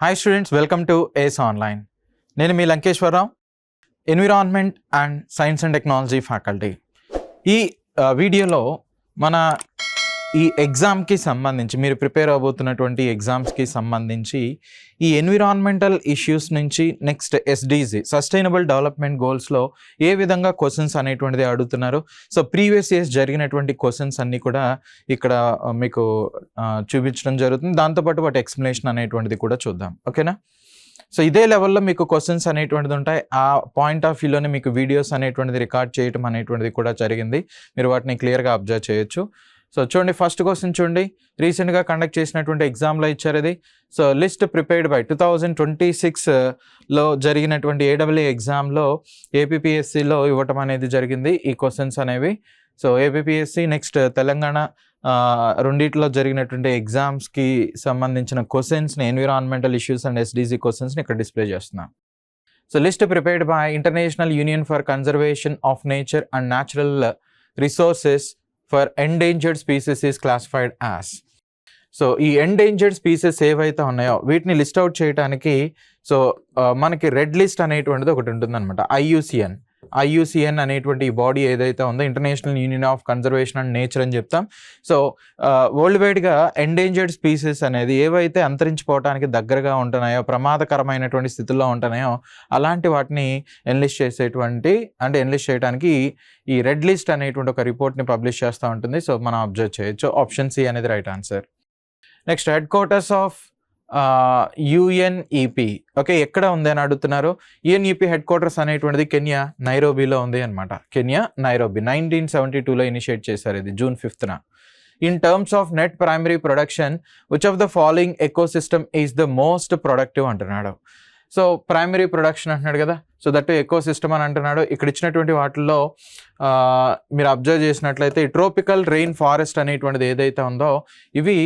Hi students, welcome to ace online. నేను మీ Lankeswararao, environment and science and technology faculty. ఈ వీడియోలో మన ఈ ఎగ్జామ్కి సంబంధించి, మీరు ప్రిపేర్ అవబోతున్నటువంటి ఎగ్జామ్స్కి సంబంధించి ఈ ఎన్విరాన్మెంటల్ ఇష్యూస్ నుంచి నెక్స్ట్ ఎస్డిజి సస్టైనబుల్ డెవలప్మెంట్ గోల్స్లో ఏ విధంగా క్వశ్చన్స్ అనేటువంటిది అడుగుతున్నారు. సో ప్రీవియస్ ఇయర్స్ జరిగినటువంటి క్వశ్చన్స్ అన్నీ కూడా ఇక్కడ మీకు చూపించడం జరుగుతుంది. దాంతోపాటు వాటి ఎక్స్ప్లెనేషన్ అనేటువంటిది కూడా చూద్దాం, ఓకేనా. సో ఇదే లెవెల్లో మీకు క్వశ్చన్స్ అనేటువంటిది ఉంటాయి. ఆ పాయింట్ ఆఫ్ వ్యూలోనే మీకు వీడియోస్ అనేటువంటిది రికార్డ్ చేయడం అనేటువంటిది కూడా జరిగింది. మీరు వాటిని క్లియర్గా అబ్జర్వ్ చేయొచ్చు. సో చూడండి, ఫస్ట్ క్వశ్చన్ చూడండి. రీసెంట్గా కండక్ట్ చేసినటువంటి ఎగ్జామ్లో ఇచ్చారు ఇది. సో లిస్ట్ ప్రిపేర్డ్ బై 2026లో జరిగినటువంటి ఏడబ్ల్యూ ఎగ్జామ్లో ఏపీపీఎస్సిలో ఇవ్వటం అనేది జరిగింది ఈ క్వశ్చన్స్ అనేవి. సో ఏపీపీఎస్సి నెక్స్ట్ తెలంగాణ రెండిట్లో జరిగినటువంటి ఎగ్జామ్స్కి సంబంధించిన క్వశ్చన్స్ని, ఎన్విరాన్మెంటల్ ఇష్యూస్ అండ్ ఎస్డిజి క్వశ్చన్స్ని ఇక్కడ డిస్ప్లే చేస్తున్నాం. So list prepared by international union for conservation of nature and natural resources for endangered species is classified as. So ఈ ఎండేంజర్డ్ స్పీసెస్ ఏవైతే ఉన్నాయో వీటిని లిస్ట్ అవుట్ చేయడానికి సో మనకి రెడ్ లిస్ట్ అనేటువంటిది ఒకటి ఉంటుందన్నమాట. ఐయుసిఎన్ అనేటువంటి ఈ బాడీ ఏదైతే ఉందో, international union of conservation and nature అని చెప్తాం. సో వరల్డ్ వైడ్గా ఎండేంజర్డ్ స్పీసెస్ అనేది ఏవైతే అంతరించిపోవడానికి దగ్గరగా ఉంటున్నాయో, ప్రమాదకరమైనటువంటి స్థితిలో ఉంటున్నాయో అలాంటి వాటిని ఎన్లిస్ట్ చేయడానికి ఈ రెడ్ లిస్ట్ అనేటువంటి ఒక రిపోర్ట్ని పబ్లిష్ చేస్తూ ఉంటుంది. సో మనం అబ్జర్వ్ చేయొచ్చు. ఆప్షన్ సి అనేది right answer. Next, head quarters of UNEP. Okay, ఎక్కడ ఉంది అని అడుగుతున్నారు. యుఎన్ఈపి హెడ్ క్వార్టర్స్ అనేటువంటిది కెన్యా నైరోబీలో ఉంది అనమాట. కెన్యా నైరోబీ 1972లో ఇనిషియేట్ చేశారు ఇది, June 5th. In terms of net primary production which of the following ecosystem is the most productive అంటున్నాడు. సో ప్రైమరీ ప్రొడక్షన్ అంటున్నాడు కదా, సో దట్ ఎకోసిస్టమ్ అని అంటున్నాడు. ఇక్కడ ఇచ్చినటువంటి వాటిల్లో మీరు అబ్జర్వ్ చేసినట్లయితే ట్రోపికల్ రెయిన్ ఫారెస్ట్ అనేటువంటిది ఏదైతే ఉందో ఇవి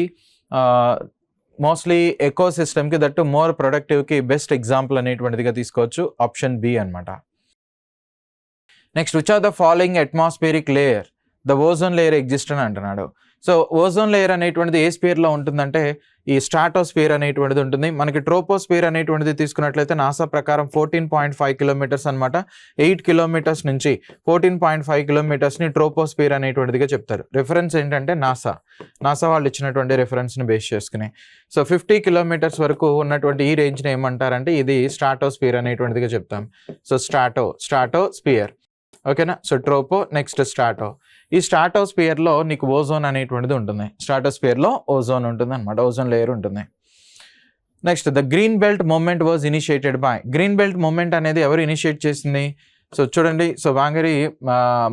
మోస్ట్లీ ఎకోసిస్టమ్కి, దట్టు మోర్ ప్రొడక్టివ్కి బెస్ట్ ఎగ్జాంపుల్ అనేటువంటిదిగా తీసుకోవచ్చు. ఆప్షన్ బి అనమాట. Next, which are the following atmospheric layer the ozone layer exist అని అంటున్నాడు. సో ఓజోన్ లేయర్ అనేటువంటిది ఏ స్పియర్లో ఉంటుందంటే ఈ స్ట్రాటోస్పియర్ అనేటువంటిది ఉంటుంది. మనకి ట్రోపోస్పియర్ అనేటువంటిది తీసుకున్నట్లయితే నాసా ప్రకారం 14.5 కిలోమీటర్స్ అనమాట. 8 కిలోమీటర్స్ నుంచి 14.5 కిలోమీటర్స్ని ట్రోపోస్పియర్ అనేటువంటిదిగా చెప్తారు. రిఫరెన్స్ ఏంటంటే నాసా వాళ్ళు ఇచ్చినటువంటి రిఫరెన్స్ని బేస్ చేసుకుని. సో 50 కిలోమీటర్స్ వరకు ఉన్నటువంటి ఈ రేంజ్ని ఏమంటారంటే ఇది స్ట్రాటోస్పియర్ అనేటువంటిదిగా చెప్తాం. సో స్ట్రాటోస్పియర్, ఓకేనా. So tropo, next strato. ఈ స్ట్రాటోస్పియర్లో నీకు ఓజోన్ అనేటువంటిది ఉంటుంది. స్ట్రాటోస్పియర్లో ఓజోన్ ఉంటుంది అనమాట, ఓజోన్ లేయర్ ఉంటుంది. Next, the green belt movement was initiated by. Green belt movement అనేది ఎవరు ఇనిషియేట్ చేసింది? సో చూడండి, సో వాంగరి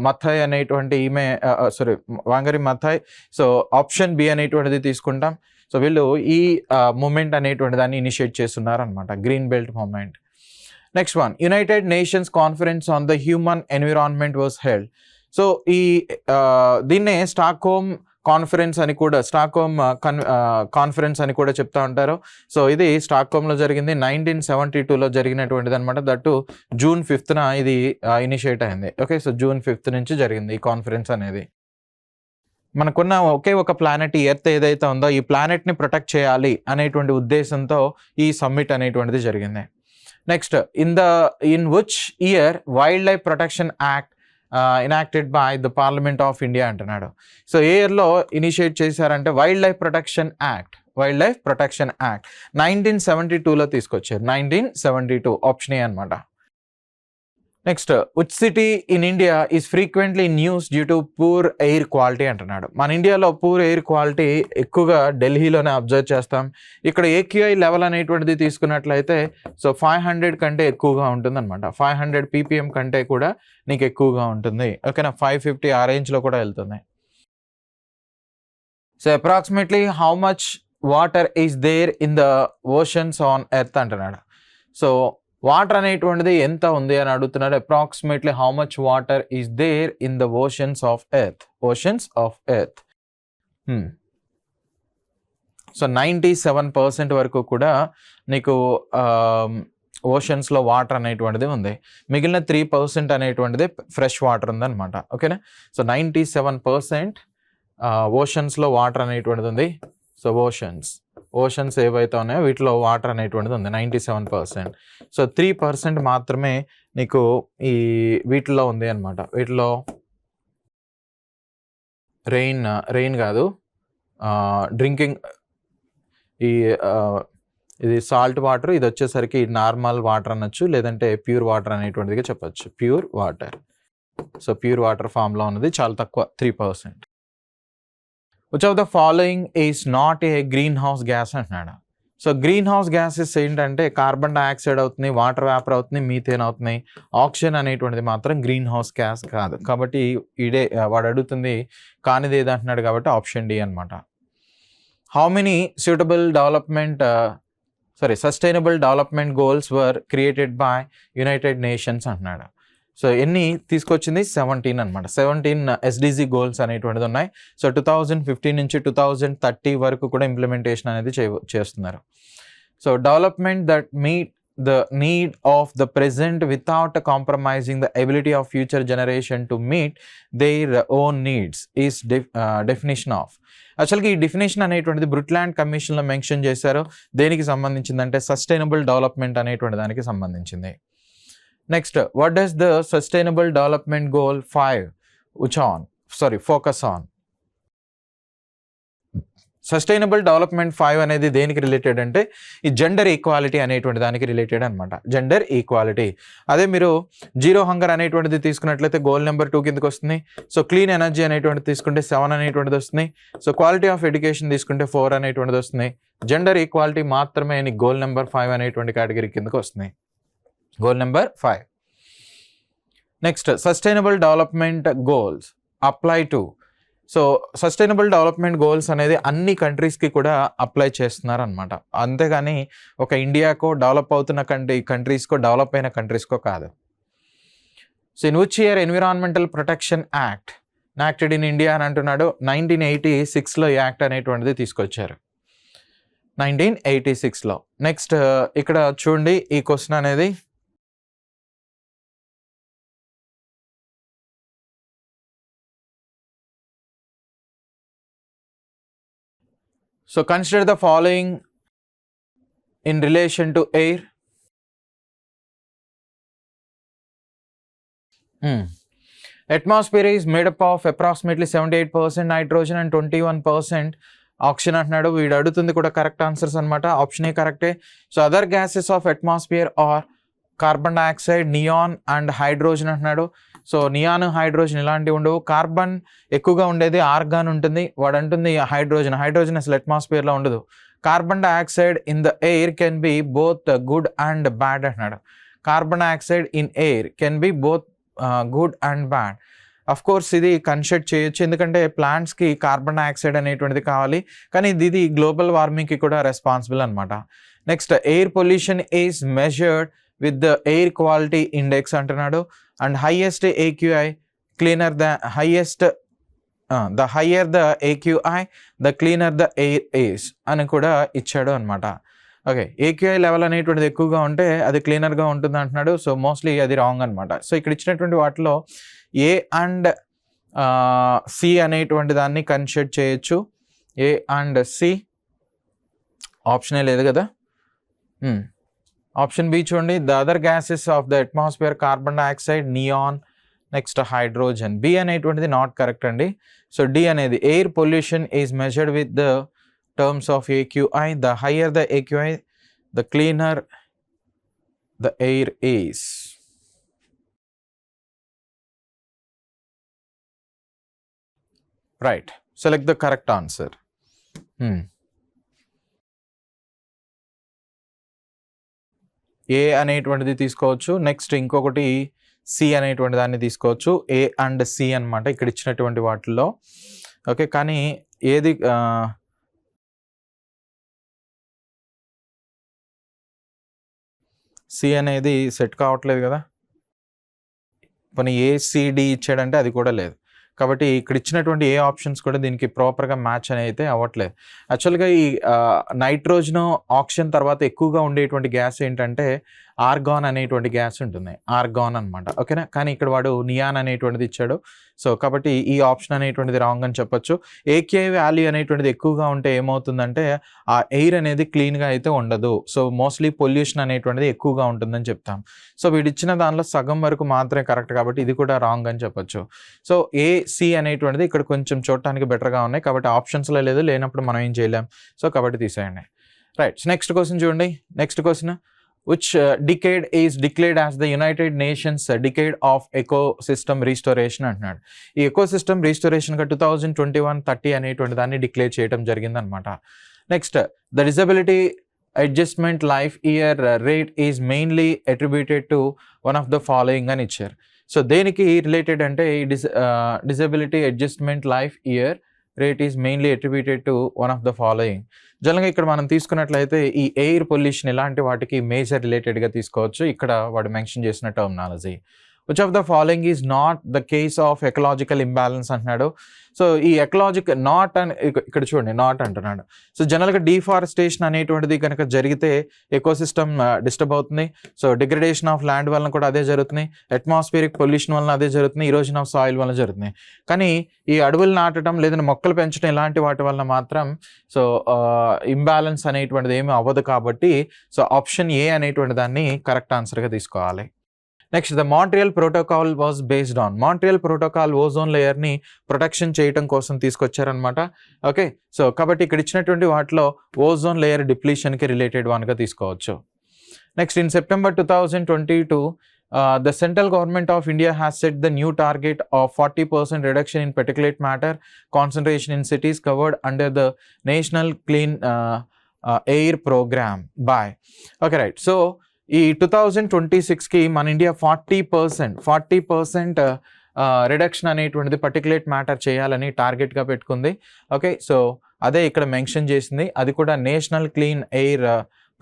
మథాయ్ అనేటువంటి వాంగరి మథాయ్. సో ఆప్షన్ బి అనేటువంటిది తీసుకుంటాం. సో వీళ్ళు ఈ మూమెంట్ అనేటువంటి దాన్ని ఇనిషియేట్ చేస్తున్నారు అనమాట, green belt movement. Next one, United Nations conference on the human environment was held. So ఈ దీన్నే స్టాక్హోమ్ కాన్ఫరెన్స్ అని కూడా, కాన్ఫరెన్స్ అని కూడా చెప్తా ఉంటారు. సో ఇది స్టాక్హోమ్లో జరిగింది, 1972లో జరిగినటువంటిది అనమాట. దట్టు June 5th ఇది ఇనిషియేట్ అయింది. ఓకే, సో June 5th నుంచి జరిగింది ఈ కాన్ఫరెన్స్ అనేది. మనకున్న ఒకే ఒక ప్లానెట్, ఈ ఎర్త్ ఏదైతే ఉందో ఈ ప్లానెట్ని ప్రొటెక్ట్ చేయాలి అనేటువంటి ఉద్దేశంతో ఈ సమ్మిట్ అనేటువంటిది జరిగింది. Next, in which year wild life protection act enacted by the Parliament of India అంటున్నాడు. సో ఏ ఇయర్లో ఇనిషియేట్ చేశారంటే వైల్డ్ లైఫ్ ప్రొటెక్షన్ యాక్ట్ 1972లో తీసుకొచ్చారు. 1972 ఆప్షన్ ఏ అనమాట. Next, which city in India is frequently news due to poor air quality అంటున్నాడు. మన ఇండియాలో poor air quality ఎక్కువగా ఢిల్లీలోనే అబ్జర్వ్ చేస్తాం. ఇక్కడ AQI లెవెల్ అనేటువంటిది తీసుకున్నట్లయితే సో 500 కంటే ఎక్కువగా ఉంటుంది అనమాట. 500 ppm కంటే కూడా నీకు ఎక్కువగా ఉంటుంది, ఓకేనా. 550 ఆ రేంజ్లో కూడా వెళ్తుంది. So approximately how much water is there in the oceans on earth అంటున్నాడు. సో వాటర్ అనేటువంటిది ఎంత ఉంది అని అడుగుతున్నాడు. Approximately how much water is there in the oceans of earth. So 97% వరకు కూడా నీకు ఓషన్స్లో వాటర్ అనేటువంటిది ఉంది. మిగిలిన 3% అనేటువంటిది ఫ్రెష్ వాటర్ ఉందన్నమాట, ఓకేనా. సో 97% ఓషన్స్లో వాటర్ అనేటువంటిది ఉంది. సో ఓషన్స్ ఓషన్స్ ఏవైతే ఉన్నాయో వీటిలో వాటర్ అనేటువంటిది ఉంది 97%. సో 3% మాత్రమే నీకు ఈ వీటిలో ఉంది అనమాట. వీటిలో రెయిన్ కాదు, డ్రింకింగ్ ఇది సాల్ట్ వాటర్, ఇది వచ్చేసరికి నార్మల్ వాటర్ అనొచ్చు, లేదంటే ప్యూర్ వాటర్ అనేటువంటిదిగా చెప్పచ్చు. Pure water. So pure water ఫామ్లో ఉన్నది చాలా తక్కువ 3%. Which of the following is not a green house gas అంటున్నాడు. సో గ్రీన్ హౌస్ గ్యాసెస్ ఏంటంటే కార్బన్ డైఆక్సైడ్ అవుతుంది, వాటర్ వేపర్ అవుతుంది, మీథేన్ అవుతున్నాయి. ఆక్సిజన్ అనేటువంటిది మాత్రం గ్రీన్ హౌస్ గ్యాస్ కాదు. కాబట్టి ఇదే వాడు అడుగుతుంది కానిది ఏది అంటున్నాడు, కాబట్టి ఆప్షన్ డి అనమాట. How many sustainable development goals were created by United nations అంటున్నాడు. సో ఎన్ని తీసుకొచ్చింది? 17 అనమాట. 17 SDG గోల్స్ అనేటువంటిది ఉన్నాయి. సో 2015 నుంచి 2030 వరకు కూడా ఇంప్లిమెంటేషన్ అనేది చేస్తున్నారు. So development that meet the need of the present without compromising the ability of future generation to meet their own needs is definition of. యాక్చువల్గా ఈ డెఫినేషన్ అనేటువంటిది బ్రుట్లాండ్ కమిషన్లో మెన్షన్ చేశారు. దేనికి సంబంధించిందంటే సస్టైనబుల్ డెవలప్మెంట్ అనేటువంటి దానికి సంబంధించింది. Next, what does the sustainable development goal 5 focus on? Sustainable development 5 అనేది దేనికి రిలేటెడ్ అంటే ఈ జెండర్ ఈక్వాలిటీ అనేటువంటి దానికి రిలేటెడ్ అనమాట. Gender equality. అదే మీరు జీరో హంగర్ అనేటువంటిది తీసుకున్నట్లయితే గోల్ నెంబర్ 2 కిందకి వస్తుంది. సో క్లీన్ ఎనర్జీ అనేటువంటిది తీసుకుంటే 7 అనేటువంటిది వస్తుంది. సో క్వాలిటీ ఆఫ్ ఎడ్యుకేషన్ తీసుకుంటే 4 అనేటువంటిది వస్తుంది. జెండర్ ఈక్వాలిటీ మాత్రమే గోల్ నెంబర్ 5 అనేటువంటి కేటగిరీ కిందకి వస్తుంది. Goal number 5. Next, sustainable development goals apply to. So sustainable development goals అనేది అన్ని కంట్రీస్కి కూడా అప్లై చేస్తున్నారు అనమాట. అంతేగాని ఒక ఇండియాకో డెవలప్ అవుతున్న కంట్రీస్కో డెవలప్ అయిన కంట్రీస్కో కాదు. So in which year environmental protection act acted in India అని అంటున్నాడు. 1986లో ఈ యాక్ట్ అనేటువంటిది తీసుకొచ్చారు. 1986లో. నెక్స్ట్ ఇక్కడ చూడండి, ఈ క్వశ్చన్ అనేది so consider the following in relation to air. Atmosphere is made up of approximately 78% nitrogen and 21% oxygen అంటున్నాడు. వీడు అడుగుతుంది కూడా కరెక్ట్ ఆన్సర్స్ అనమాట. ఆప్షన్ ఏ కరెక్టే. So other gases of atmosphere are carbon dioxide, neon and hydrogen అంటున్నాడు. So neon, hydrogen ఇలాంటివి ఉండవు. Carbon ఎక్కువగా ఉండేది ఆర్గాన్ ఉంటుంది. వాడు అంటుంది హైడ్రోజన్ అసలు అట్మాస్ఫియర్లో ఉండదు. Carbon dioxide in the air can be both good and bad అంటున్నాడు. Carbon dioxide in air can be both good and bad. Of course ఇది కన్సిడర్ చేయొచ్చు, ఎందుకంటే ప్లాంట్స్కి కార్బన్ డైఆక్సైడ్ అనేటువంటిది కావాలి, కానీ ఇది గ్లోబల్ వార్మింగ్కి కూడా రెస్పాన్సిబుల్ అనమాట. Next, air pollution is measured with the air quality index అంటున్నాడు. And highest AQI cleaner the higher the AQI the cleaner the air is అని కూడా ఇచ్చాడు అనమాట. ఓకే, AQI లెవెల్ అనేటువంటిది ఎక్కువగా ఉంటే అది క్లీనర్గా ఉంటుంది అంటున్నాడు. సో మోస్ట్లీ అది రాంగ్ అనమాట. సో ఇక్కడ ఇచ్చినటువంటి వాటిలో A అండ్ C అనేటువంటి దాన్ని కన్సిడర్ చేయొచ్చు. A అండ్ C ఆప్షనే లేదు కదా. ఆప్షన్ బి చూడండి, the other gases of the atmosphere carbon dioxide, neon, next hydrogen. B అనేటువంటిది నాట్ కరెక్ట్ అండి. సో డి అనేది air pollution is measured with the terms of AQI. The higher the AQI the cleaner the air is. Right, select the correct answer. A అనేటువంటిది తీసుకోవచ్చు. Next ఇంకొకటి C అనేటువంటి దాన్ని తీసుకోవచ్చు. A and C అనమాట ఇక్కడ ఇచ్చినటువంటి వాటిల్లో. ఓకే, కానీ ఏది సి అనేది సెట్ కావట్లేదు కదా. పోనీ ACD ఇచ్చాడంటే అది కూడా లేదు. కాబట్టి ఇక్కడ ఇచ్చినటువంటి ఏ ఆప్షన్స్ కూడా దీనికి ప్రాపర్గా మ్యాచ్ అని అయితే అవ్వట్లేదు. యాక్చువల్గా ఈ నైట్రోజన్, ఆక్సిజన్ తర్వాత ఎక్కువగా ఉండేటువంటి గ్యాస్ ఏంటంటే ఆర్గాన్ అనేటువంటి గ్యాస్ ఉంటుంది, ఆర్గాన్ అనమాట. ఓకేనా, కానీ ఇక్కడ వాడు నియాన్ అనేటువంటిది ఇచ్చాడు. సో కాబట్టి ఈ ఆప్షన్ అనేటువంటిది రాంగ్ అని చెప్పొచ్చు. ఏకే వాల్యూ అనేటువంటిది ఎక్కువగా ఉంటే ఏమవుతుందంటే ఆ ఎయిర్ అనేది క్లీన్గా అయితే ఉండదు. సో మోస్ట్లీ పొల్యూషన్ అనేటువంటిది ఎక్కువగా ఉంటుందని చెప్తాం. సో వీడిచ్చిన దానిలో సగం వరకు మాత్రమే కరెక్ట్ కాబట్టి ఇది కూడా రాంగ్ అని చెప్పొచ్చు. సో ఏసి అనేటువంటిది ఇక్కడ కొంచెం చూడటానికి బెటర్గా ఉన్నాయి కాబట్టి ఆప్షన్స్లో లేదు, లేనప్పుడు మనం ఏం చేయలేం. సో కాబట్టి తీసేయండి. రైట్, నెక్స్ట్ క్వశ్చన్ చూడండి. Next question, which decade is declared as the United Nations decade of ecosystem restoration అంటున్నాడు. ఈ ఎకోసిస్టమ్ రీస్టోరేషన్గా 2021-30 అనేటువంటి దాన్ని డిక్లేర్ చేయడం జరిగిందనమాట. Next, the disability adjustment life year rate is mainly attributed to one of the following అని ఇచ్చారు. So దేనికి related అంటే ఈ disability adjustment life year rate is mainly attributed to one of the following. జనరల్గా ఇక్కడ మనం తీసుకున్నట్లయితే ఈ ఎయిర్ పొల్యూషన్ ఇలాంటి వాటికి మేజర్ రిలేటెడ్గా తీసుకోవచ్చు. ఇక్కడ వాడు మెన్షన్ చేసిన terminology. Which of the following is not the case of ecological imbalance అంటున్నాడు. సో ఈ ఎకలాజికల్ నాట్ అని ఇక్కడ చూడండి, నాట్ అంటున్నాడు. సో జనరల్గా డిఫారెస్టేషన్ అనేటువంటిది కనుక జరిగితే ఎకోసిస్టమ్ డిస్టర్బ్ అవుతుంది. సో డిగ్రేడేషన్ ఆఫ్ ల్యాండ్ వలన కూడా అదే జరుగుతుంది, అట్మాస్ఫియరిక్ పొల్యూషన్ వలన అదే జరుగుతుంది, ఇరోజన్ ఆఫ్ సాయిల్ వలన జరుగుతుంది. కానీ ఈ అడవులు నాటడం లేదంటే మొక్కలు పెంచడం ఇలాంటి వాటి వల్ల మాత్రం సో ఇంబ్యాలెన్స్ అనేటువంటిది ఏమీ అవ్వదు. కాబట్టి సో ఆప్షన్ ఏ అనేటువంటి దాన్ని కరెక్ట్ ఆన్సర్గా తీసుకోవాలి. Next, the Montreal protocol was based on. Montreal protocol ozone లేయర్ని ప్రొటెక్షన్ చేయడం కోసం తీసుకొచ్చారనమాట. ఓకే, సో కాబట్టి ఇక్కడ ఇచ్చినటువంటి వాటిలో ఓజోన్ లేయర్ డిప్లీషన్కి రిలేటెడ్ వన్గా తీసుకోవచ్చు. Next, in September 2022 the central government of India has set the new target of 40% reduction in particulate matter concentration in cities covered under the National Clean Air Program by. Okay, right. So ఈ 2026కి మన India 40% reduction అనేటువంటిది particulate matter చేయాలని టార్గెట్గా పెట్టుకుంది. Okay, so అదే ఇక్కడ mention చేసింది. అది కూడా నేషనల్ క్లీన్ ఎయిర్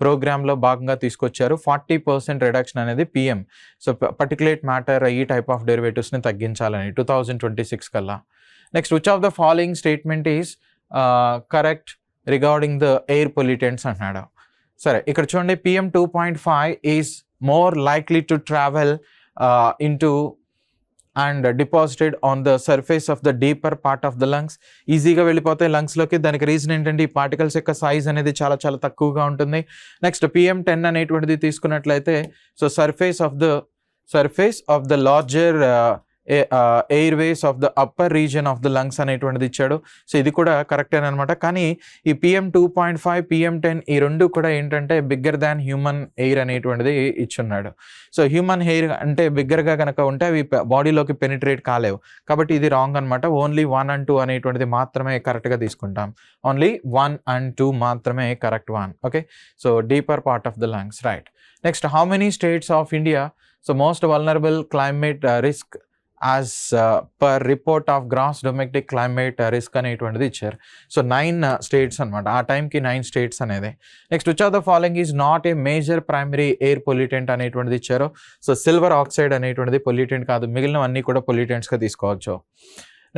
ప్రోగ్రామ్లో భాగంగా తీసుకొచ్చారు. 40% రిడక్షన్ అనేది పిఎం. సో పర్టికులేట్ మ్యాటర్ ఈ టైప్ ఆఫ్ డెరివేటివ్స్ని తగ్గించాలని 2026 కల్లా. Next, which of the following statement is correct regarding the air pollutants అంటున్నాడు. సరే, ఇక్కడ చూడండి, PM 2.5 is more likely to travel into and deposited on the surface of the deeper part of the lungs. ఈజీగా వెళ్ళిపోతాయి లంగ్స్లోకి. దానికి reason ఏంటంటే ఈ particles యొక్క సైజ్ అనేది చాలా చాలా తక్కువగా ఉంటుంది. నెక్స్ట్, PM 10 అనేటువంటిది తీసుకున్నట్లయితే so surface of the larger Airways of the upper region of the lungs అనేటువంటిది ఇచ్చాడు. సో ఇది కూడా కరెక్టే అనమాట. కానీ ఈ PM 2.5 PM 10 ఈ రెండు కూడా ఏంటంటే బిగ్గర్ దాన్ హ్యూమన్ ఎయిర్ అనేటువంటిది ఇచ్చున్నాడు. సో హ్యూమన్ ఎయిర్ అంటే బిగ్గర్గా కనుక ఉంటే అవి బాడీలోకి పెనిట్రేట్ కాలేవు. కాబట్టి ఇది రాంగ్ అనమాట. ఓన్లీ 1 and 2 అనేటువంటిది మాత్రమే కరెక్ట్గా తీసుకుంటాం. ఓన్లీ 1 and 2 మాత్రమే correct one. Okay, so deeper part of the lungs. Right, next, how many states of India so most vulnerable climate risk as per report of gross domestic climate risk అనేటువంటిది ఇచ్చారు. So 9 states అనమాట. ఆ టైంకి 9 states అనేది. Next, which of the following is not a major primary air pollutant అనేటువంటిది ఇచ్చారు. So silver oxide అనేటువంటిది pollutant కాదు, మిగిలినవన్నీ కూడా పొల్యూటెంట్స్గా తీసుకోవచ్చు.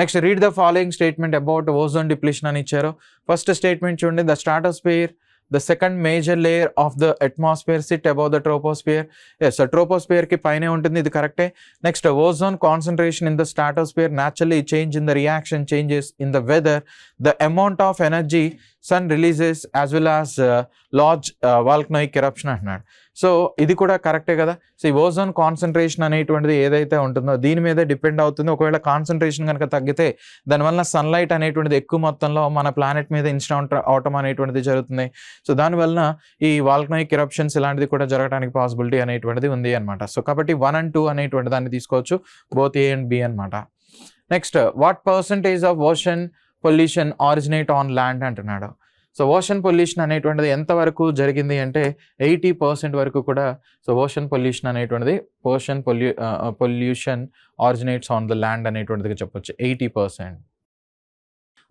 Next, read the following statement about ozone depletion అని ఇచ్చారు. ఫస్ట్ స్టేట్మెంట్ చూడండి, the stratosphere the second major layer of the atmosphere sit above the troposphere. Yes, troposphere ki paine untundi, idi correct. Next, ozone concentration in the stratosphere naturally change in the reaction changes in the weather. The amount of energy sun releases as well as large volcanic eruption అంటున్నాడు. So ఇది కూడా కరెక్టే కదా. So ఈ ozone concentration అనేటువంటిది ఏదైతే ఉంటుందో దీని మీద డిపెండ్ అవుతుంది. ఒకవేళ కాన్సన్ట్రేషన్ కనుక తగ్గితే దానివల్ల సన్లైట్ అనేటువంటిది ఎక్కువ మొత్తంలో మన ప్లానెట్ మీద ఇన్స్టాంట్ అవటం అనేటువంటిది జరుగుతుంది. సో దానివల్ల ఈ వాల్కనాయిక్ ఎరప్షన్స్ ఇలాంటిది కూడా జరగడానికి పాసిబిలిటీ అనేటువంటిది ఉంది అనమాట. సో కాబట్టి 1 and 2 అనేటువంటి దాన్ని తీసుకోవచ్చు, బోత్ A and B అనమాట. Next, what percentage of ocean pollution originate on land అంటున్నాడు. సో ఓషన్ పొల్యూషన్ అనేటువంటిది ఎంతవరకు జరిగింది అంటే 80% వరకు కూడా సో ఓషన్ పొల్యూషన్ అనేటువంటిది pollution originates on the land అనేటువంటిది చెప్పొచ్చు 80%.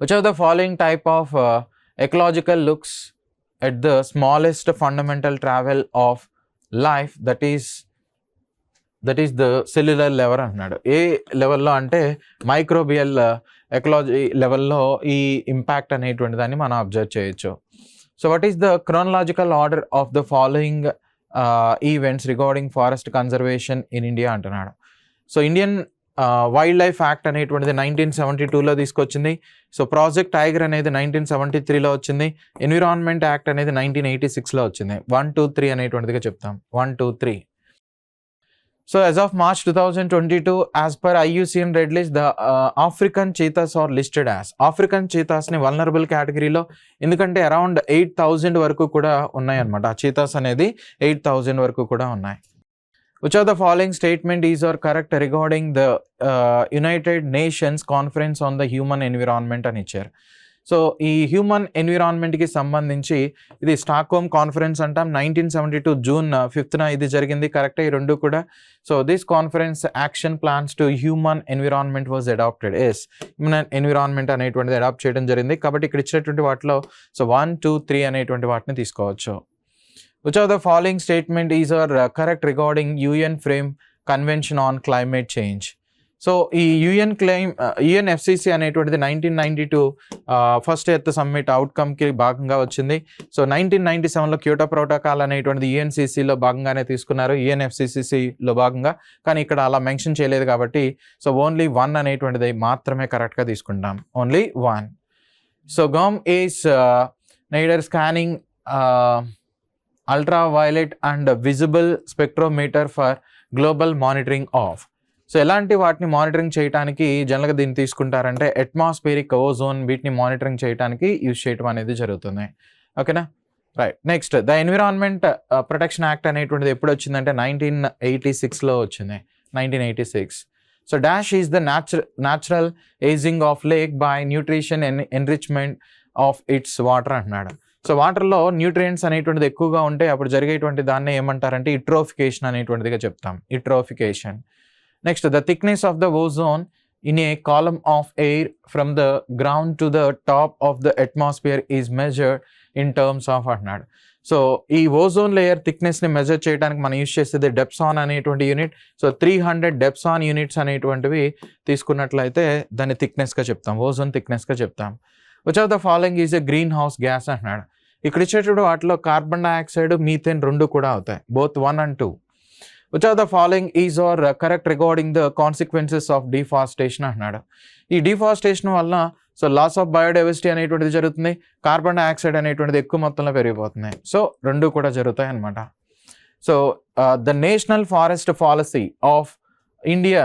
Which of the following type of ecological looks at the smallest fundamental travel of life that is the cellular level అంటున్నాడు. ఏ లెవెల్లో అంటే మైక్రోబియల్ ఎకలాజీ లెవెల్లో ఈ ఇంపాక్ట్ అనేటువంటి దాన్ని మనం అబ్జర్వ్ చేయొచ్చు. So what is the chronological order of the following events regarding forest conservation in India అంటున్నాడు. So Indian wildlife act అనేటువంటిది 1972లో తీసుకొచ్చింది. సో ప్రాజెక్ట్ టైగర్ అనేది 1973లో వచ్చింది. ఎన్విరాన్మెంట్ యాక్ట్ అనేది 1986లో వచ్చింది. 1, 2, 3 అనేటువంటిదిగా చెప్తాం. 1, 2, 3. So as of March 2022, as per IUCN Red List, the African cheetahs are listed as. African cheetahs ని వల్నరబుల్ కేటగిరీలో, ఎందుకంటే అరౌండ్ 8,000 వరకు కూడా ఉన్నాయన్నమాట. ఆ చీతాస్ అనేది 8,000 వరకు కూడా ఉన్నాయి. Which of the following statement is or correct regarding the United Nations Conference on the Human Environment అని ఇచ్చారు. సో ఈ హ్యూమన్ ఎన్విరాన్మెంట్కి సంబంధించి ఇది స్టాక్హోమ్ కాన్ఫరెన్స్ అంటాం. 1972 జూన్ 5th ఇది జరిగింది. కరెక్టే ఈ రెండు కూడా. So this conference action plans to human environment was adopted. Human environment అనేటువంటిది అడాప్ట్ చేయడం జరిగింది. కాబట్టి ఇక్కడ ఇచ్చినటువంటి వాటిలో సో 1, 2, 3 అనేటువంటి వాటిని తీసుకోవచ్చు. Which of the following statement is or correct regarding UN Frame Convention on Climate Change? So ఈ యుఎన్ఎఫ్సిసి అనేటువంటిది 1992 ఫస్ట్ ఎర్త్ సమ్మిట్ అవుట్కమ్కి భాగంగా వచ్చింది. సో 1997లో క్యోటో ప్రోటోకాల్ అనేటువంటిది యుఎన్సిసిలో భాగంగానే తీసుకున్నారు, యుఎన్ఎఫ్సిసిలో భాగంగా. కానీ ఇక్కడ అలా మెన్షన్ చేయలేదు కాబట్టి సో ఓన్లీ 1 అనేటువంటిది మాత్రమే కరెక్ట్గా తీసుకుంటాం. Only 1. So GOME is nadir scanning ultraviolet and visible spectrometer for global monitoring of. So ఎలాంటి వాటిని మానిటరింగ్ చేయడానికి జనరల్గా దీన్ని తీసుకుంటారంటే అట్మాస్ఫియరిక్ ఓజోన్, వీటిని మానిటరింగ్ చేయడానికి యూజ్ చేయడం అనేది జరుగుతుంది. ఓకేనా, right. Next, the environment protection act అనేటువంటిది ఎప్పుడు వచ్చిందంటే 1986లో వచ్చింది. 1986. So dash is the natural ageing of lake by nutrition and enrichment of its water అంటున్నాడు. సో వాటర్లో న్యూట్రియంట్స్ అనేటువంటిది ఎక్కువగా ఉంటే అప్పుడు జరిగేటువంటి దాన్ని ఏమంటారంటే ఇట్రోఫికేషన్ అనేటువంటిదిగా చెప్తాం. ఇట్రోఫికేషన్. Next, the thickness of the ozone in a column of air from the ground to the top of the atmosphere is measured in terms of అన్నాడు. సో ఈ ఓజోన్ లేయర్ థిక్నెస్ని మెజర్ చేయడానికి మనం యూజ్ చేసేది డెప్సాన్ అనేటువంటి యూనిట్. సో 300 డెప్సాన్ యూనిట్స్ అనేటువంటివి తీసుకున్నట్లయితే దాన్ని థిక్నెస్గా చెప్తాం, ఓజోన్ థిక్నెస్గా చెప్తాం. Which of the following is a green house gas అంటున్నాడు. ఇక్కడ ఇచ్చేటప్పుడు వాటిలో కార్బన్ డైఆక్సైడ్, మీథేన్ రెండు కూడా అవుతాయి, both 1 and 2. Which of the following is or correct regarding the consequences of deforestation అంటున్నాడు. ఈ డిఫారెస్టేషన్ వలన సో లాస్ ఆఫ్ బయోడైవర్సిటీ అనేటువంటిది జరుగుతుంది, కార్బన్ డైఆక్సైడ్ అనేటువంటిది ఎక్కువ మొత్తంలో పెరిగిపోతుంది. సో రెండు కూడా జరుగుతాయి అన్నమాట. So the national forest policy of India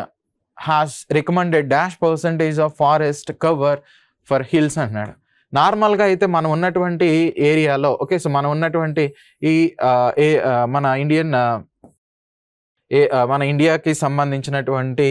has recommended %% of forest cover for hills అంటున్నాడు. నార్మల్గా అయితే మనం ఉన్నటువంటి ఏరియాలో, ఓకే, సో మనం ఉన్నటువంటి ఈ మన ఇండియాకి సంబంధించినటువంటి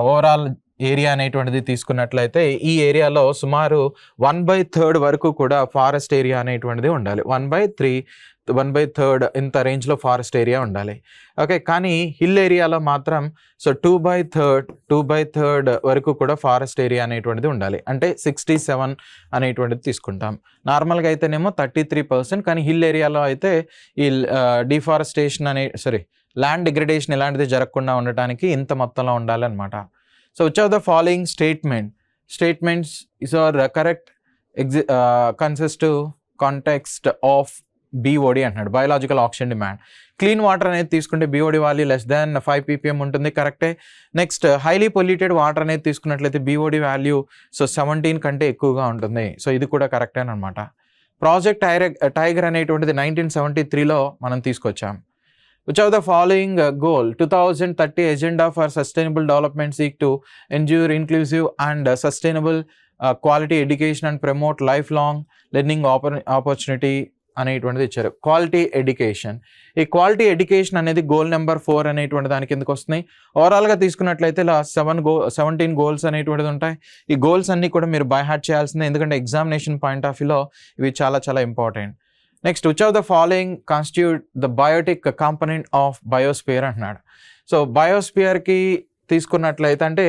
ఓవరాల్ ఏరియా అనేటువంటిది తీసుకున్నట్లయితే ఈ ఏరియాలో సుమారు 1/3 వరకు కూడా ఫారెస్ట్ ఏరియా అనేటువంటిది ఉండాలి. 1/3 ఇంత రేంజ్లో ఫారెస్ట్ ఏరియా ఉండాలి. ఓకే, కానీ హిల్ ఏరియాలో మాత్రం సో 2/3 వరకు కూడా ఫారెస్ట్ ఏరియా అనేటువంటిది ఉండాలి. అంటే 67 అనేటువంటిది తీసుకుంటాం. నార్మల్గా అయితేనేమో 33%, కానీ హిల్ ఏరియాలో అయితే ఈ డిఫారెస్టేషన్ ల్యాండ్ డిగ్రేడేషన్ ఇలాంటిది జరగకుండా ఉండటానికి ఇంత మొత్తంలో ఉండాలన్నమాట. So which of the following statements is are correct consistive context of BOD అంటున్నాడు, biological oxygen demand. Clean water అనేది తీసుకుంటే BOD వాల్యూ <5 ppm ఉంటుంది, కరెక్టే. నెక్స్ట్, హైలీ పొల్యూటెడ్ వాటర్ అనేది తీసుకున్నట్లయితే BOD వాల్యూ సో 17 కంటే ఎక్కువగా ఉంటుంది. సో ఇది కూడా కరెక్టే అనమాట. ప్రాజెక్ట్ టైగర్ అనేటువంటిది 1973లో మనం తీసుకొచ్చాం. Which of the following goal 2030 agenda for sustainable development seek to ensure inclusive and sustainable quality education and promote lifelong learning opportunity అనేటువంటిది ఇచ్చారు. Quality education. ఈ క్వాలిటీ ఎడ్యుకేషన్ అనేది గోల్ నెంబర్ 4 అనేటువంటి దాని కిందకి వస్తున్నాయి. ఓవరాల్గా తీసుకున్నట్లయితే ఇలా 17 గోల్స్ అనేటువంటిది ఉంటాయి. ఈ గోల్స్ అన్నీ కూడా మీరు బై హార్ట్ చేయాల్సిందే, ఎందుకంటే ఎగ్జామినేషన్ పాయింట్ ఆఫ్ వ్యూలో ఇవి చాలా చాలా important. Next, which of the following constitute the biotic component of biosphere అంటున్నాడు. సో బయోస్పియర్కి తీసుకున్నట్లయితే అంటే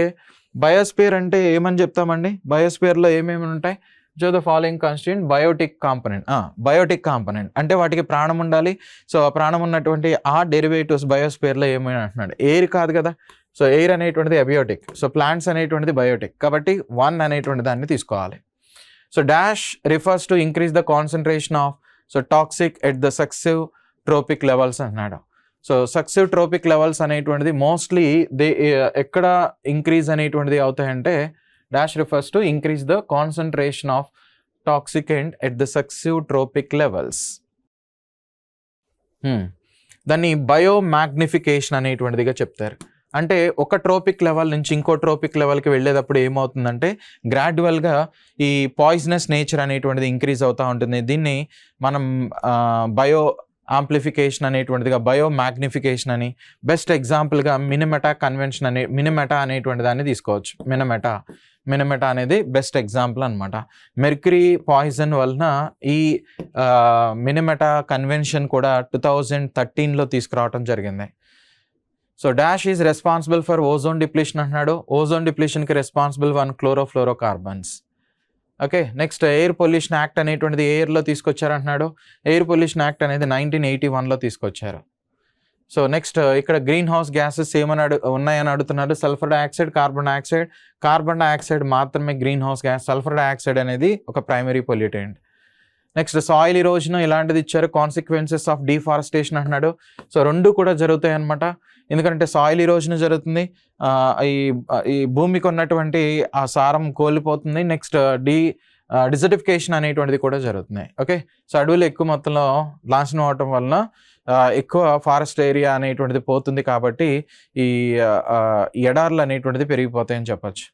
బయోస్పియర్ అంటే ఏమని చెప్తామండి, బయోస్పియర్లో ఏమేమి ఉంటాయి? Which of the following constitute biotic component. Biotic component అంటే వాటికి ప్రాణం ఉండాలి. సో ఆ ప్రాణం ఉన్నటువంటి ఆ డెరివేటివ్స్ బయోస్పియర్లో ఏమైనా అంటున్నాడు. ఎయిర్ కాదు కదా, సో ఎయిర్ అనేటువంటిది అబయోటిక్, సో ప్లాంట్స్ అనేటువంటిది బయోటిక్, కాబట్టి 1 అనేటువంటి దాన్ని తీసుకోవాలి. So dash refers to increase the concentration of so toxic at the successive trophic levels అన్నాడు. సో సక్సెసివ్ ట్రోపిక్ లెవెల్స్ అనేటువంటిది మోస్ట్లీ ఎక్కడ ఇంక్రీజ్ అనేటువంటిది అవుతాయంటే dash refers to increase the concentration of toxicant at the successive trophic levels. దాన్ని biomagnification అనేటువంటిదిగా చెప్తారు. అంటే ఒక ట్రోపిక్ లెవెల్ నుంచి ఇంకో ట్రోపిక్ లెవెల్కి వెళ్ళేటప్పుడు ఏమవుతుందంటే గ్రాడ్యువల్గా ఈ పాయిజనస్ నేచర్ అనేటువంటిది ఇంక్రీజ్ అవుతూ ఉంటుంది. దీన్ని మనం బయో ఆంప్లిఫికేషన్ అనేటువంటిదిగా బయోమాగ్నిఫికేషన్ అని, బెస్ట్ ఎగ్జాంపుల్గా మినిమెటా అనేటువంటి దాన్ని తీసుకోవచ్చు. మినిమెటా అనేది బెస్ట్ ఎగ్జాంపుల్ అనమాట. మెర్క్యూరీ పాయిజన్ వలన ఈ మినిమెటా కన్వెన్షన్ కూడా 2013లో తీసుకురావడం జరిగింది. So dash is responsible for ozone depletion అంటున్నాడు. ఓజోన్ డిప్లీషన్కి responsible 1 chlorofluorocarbons. Okay, next air pollution act అనేటువంటిది ఎయిర్లో తీసుకొచ్చారంటున్నాడు. ఎయిర్ పొల్యూషన్ యాక్ట్ అనేది 1981లో తీసుకొచ్చారు. సో నెక్స్ట్ ఇక్కడ గ్రీన్ హౌస్ గ్యాసెస్ ఏమని ఉన్నాయని అడుగుతున్నారు. సల్ఫర్ డైఆక్సైడ్, కార్బన్ డైఆక్సైడ్ మాత్రమే green house gas. Sulphur dioxide అనేది ఒక primary pollutant. Next soil erosion ఇలాంటిది ఇచ్చారు. కాన్సిక్వెన్సెస్ ఆఫ్ డిఫారెస్టేషన్ అంటున్నాడు. సో రెండు కూడా జరుగుతాయి అనమాట. ఎందుకంటే సాయిల్ ఇరోజన్ జరుగుతుంది, ఈ భూమికి ఉన్నటువంటి ఆ సారం కోల్పోతుంది. నెక్స్ట్ డిజర్టిఫికేషన్ అనేటువంటిది కూడా జరుగుతుంది. ఓకే, సో అడవులు ఎక్కువ మొత్తంలో నాశనం అవటం వలన ఎక్కువ ఫారెస్ట్ ఏరియా అనేటువంటిది పోతుంది. కాబట్టి ఈ ఎడార్లు అనేటువంటిది పెరిగిపోతాయని చెప్పచ్చు.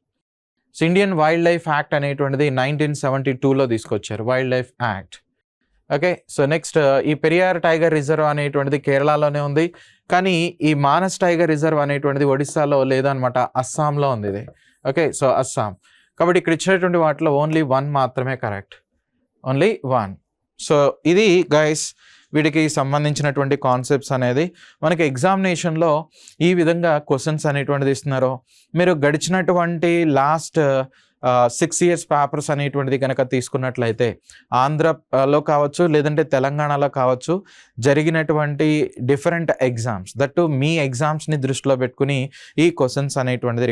So Indian wildlife act అనేటువంటిది 1972లో తీసుకొచ్చారు, wild life act. Okay, so next ఈ పెరియార్ టైగర్ రిజర్వ్ అనేటువంటిది కేరళలోనే ఉంది, కానీ ఈ మానస్ టైగర్ రిజర్వ్ అనేటువంటిది ఒడిస్సాలో లేదనమాట, అస్సాంలో ఉంది ఇది. Okay, so Assam. కాబట్టి ఇక్కడ ఇచ్చినటువంటి వాటిలో ఓన్లీ 1 మాత్రమే కరెక్ట్, ఓన్లీ 1. సో ఇది గైస్ వీటికి సంబంధించినటువంటి కాన్సెప్ట్స్ అనేది మనకి ఎగ్జామినేషన్లో ఈ విధంగా క్వశ్చన్స్ అనేటువంటిది ఇస్తున్నారు. మీరు గడిచినటువంటి లాస్ట్ 6 years పేపర్స్ అనేటువంటిది కనుక తీసుకున్నట్లయితే ఆంధ్రలో కావచ్చు లేదంటే తెలంగాణలో కావచ్చు జరిగినటువంటి డిఫరెంట్ ఎగ్జామ్స్, దట్టు మీ ఎగ్జామ్స్ని దృష్టిలో పెట్టుకుని ఈ క్వశ్చన్స్ అనేటువంటిది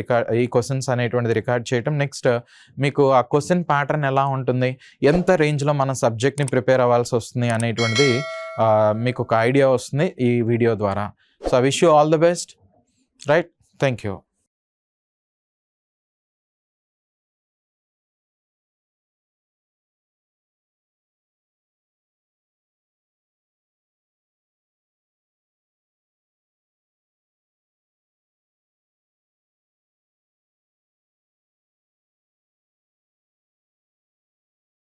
రికార్డ్ చేయటం. నెక్స్ట్ మీకు ఆ క్వశ్చన్ ప్యాటర్న్ ఎలా ఉంటుంది, ఎంత రేంజ్లో మన సబ్జెక్ట్ని ప్రిపేర్ అవ్వాల్సి వస్తుంది అనేటువంటిది మీకు ఒక ఐడియా వస్తుంది ఈ వీడియో ద్వారా. So I wish you all the best. Right, thank you.